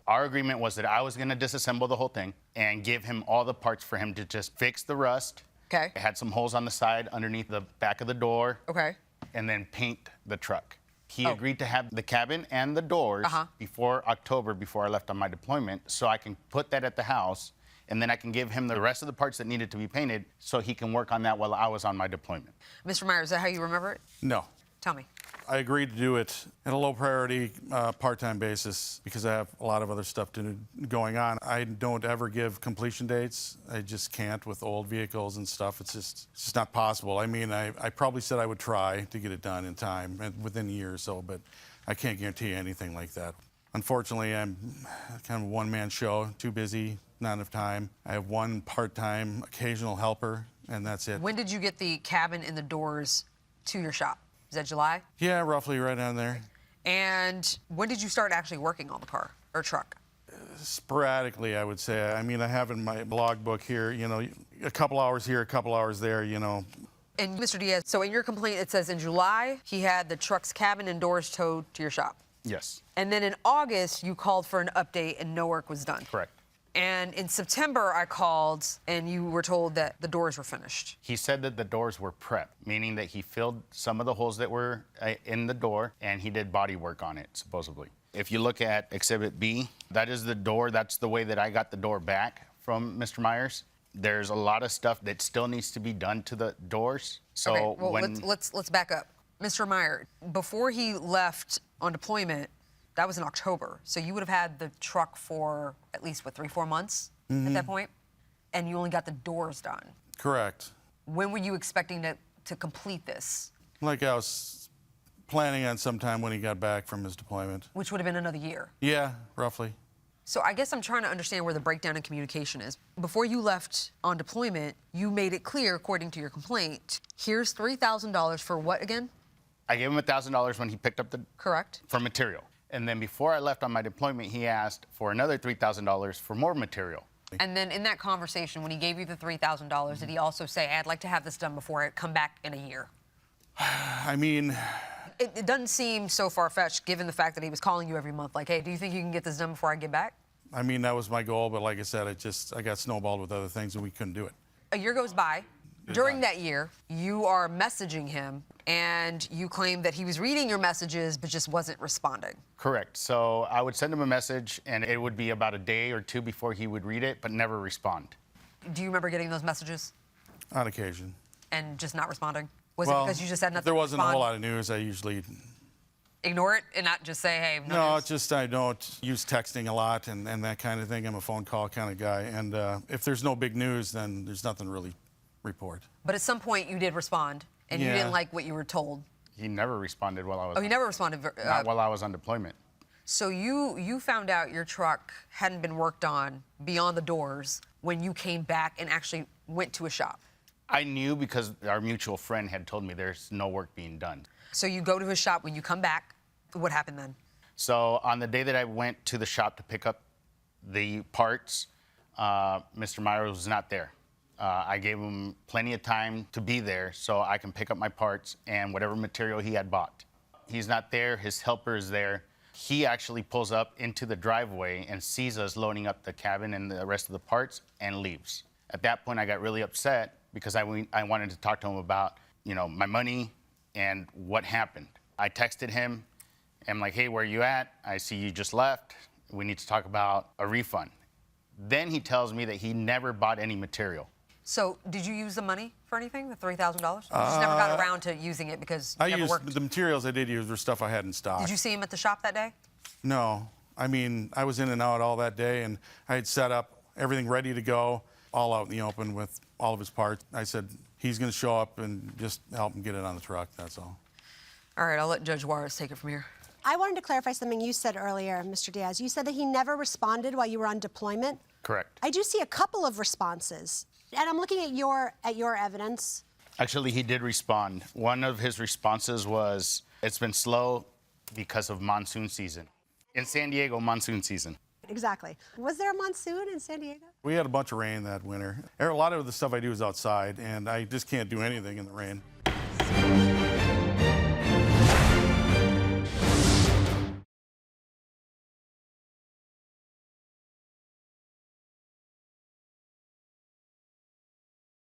Our agreement was that I was going to disassemble the whole thing and give him all the parts for him to just fix the rust. Okay. It had some holes on the side underneath the back of the door. Okay. And then paint the truck. He agreed to have the cabin and the doors before October, before I left on my deployment, so I can put that at the house, and then I can give him the rest of the parts that needed to be painted so he can work on that while I was on my deployment. Mr. Meyer, is that how you remember it? No. Tell me. I agreed to do it at a low priority, part-time basis because I have a lot of other stuff going on. I don't ever give completion dates. I just can't with old vehicles and stuff. It's just not possible. I mean, I probably said I would try to get it done in time, within a year or so, but I can't guarantee anything like that. Unfortunately, I'm kind of a one-man show, too busy, not enough time. I have one part-time occasional helper, and that's it. When did you get the cabin and the doors to your shop? Is that July? Yeah, roughly right on there. And when did you start actually working on the car or truck? Sporadically, I would say. I mean, I have in my blog book here, you know, a couple hours here, a couple hours there, you know. And Mr. Diaz, so in your complaint, it says in July, he had the truck's cabin and doors towed to your shop. Yes. And then in August, you called for an update and no work was done. Correct. And in September, I called and you were told that the doors were finished. He said that the doors were prepped, meaning that he filled some of the holes that were in the door and he did body work on it, supposedly. If you look at Exhibit B, that is the door. That's the way that I got the door back from Mr. Myers. There's a lot of stuff that still needs to be done to the doors. So okay, well, let's back up. Mr. Meyer, before he left on deployment, that was in October. So you would have had the truck for at least, what, 3-4 months at that point? And you only got the doors done. Correct. When were you expecting to complete this? Like I was planning on sometime when he got back from his deployment. Which would have been another year. Yeah, roughly. So I guess I'm trying to understand where the breakdown in communication is. Before you left on deployment, you made it clear, according to your complaint, here's $3,000 for what again? I gave him $1,000 when he picked up Correct. For material. And then before I left on my deployment, he asked for another $3,000 for more material. And then in that conversation, when he gave you the $3,000, did he also say, I'd like to have this done before I come back in a year? I mean... It doesn't seem so far-fetched, given the fact that he was calling you every month, like, hey, do you think you can get this done before I get back? I mean, that was my goal, but like I said, I got snowballed with other things and we couldn't do it. A year goes by. During that year, you are messaging him, and you claim that he was reading your messages but just wasn't responding. Correct. So I would send him a message, and it would be about a day or two before he would read it, but never respond. Do you remember getting those messages? On occasion. And just not responding? Was well, it because you just had nothing if there wasn't to a respond? whole lot of news, I usually... Ignore it and not just say, hey, no, it's just I don't use texting a lot and that kind of thing. I'm a phone call kind of guy. And if there's no big news, then there's nothing to really report. But at some point, you did respond, and you didn't like what you were told. He never responded while I was... Oh, he never responded? Not while I was on deployment. So you found out your truck hadn't been worked on beyond the doors when you came back and actually went to a shop? I knew because our mutual friend had told me there's no work being done. So you go to his shop. When you come back, what happened then? So on the day that I went to the shop to pick up the parts, Mr. Myers was not there. I gave him plenty of time to be there so I can pick up my parts and whatever material he had bought. He's not there. His helper is there. He actually pulls up into the driveway and sees us loading up the cabin and the rest of the parts and leaves. At that point, I got really upset because I wanted to talk to him about, you know, my money and what happened. I texted him. I'm like, hey, where are you at? I see you just left. We need to talk about a refund. Then he tells me that he never bought any material. So did you use the money for anything, the $3,000? You just never got around to using it because you never worked? The materials I did use were stuff I had in stock. Did you see him at the shop that day? No. I mean, I was in and out all that day, and I had set up everything ready to go, all out in the open with all of his parts. I said, he's going to show up and just help him get it on the truck, that's all. All right, I'll let Judge Juarez take it from here. I wanted to clarify something you said earlier, Mr. Diaz. You said that he never responded while you were on deployment. Correct. I do see a couple of responses, and I'm looking at your evidence. Actually, he did respond. One of his responses was, it's been slow because of monsoon season. In San Diego, monsoon season. Exactly. Was there a monsoon in San Diego? We had a bunch of rain that winter. A lot of the stuff I do is outside, and I just can't do anything in the rain.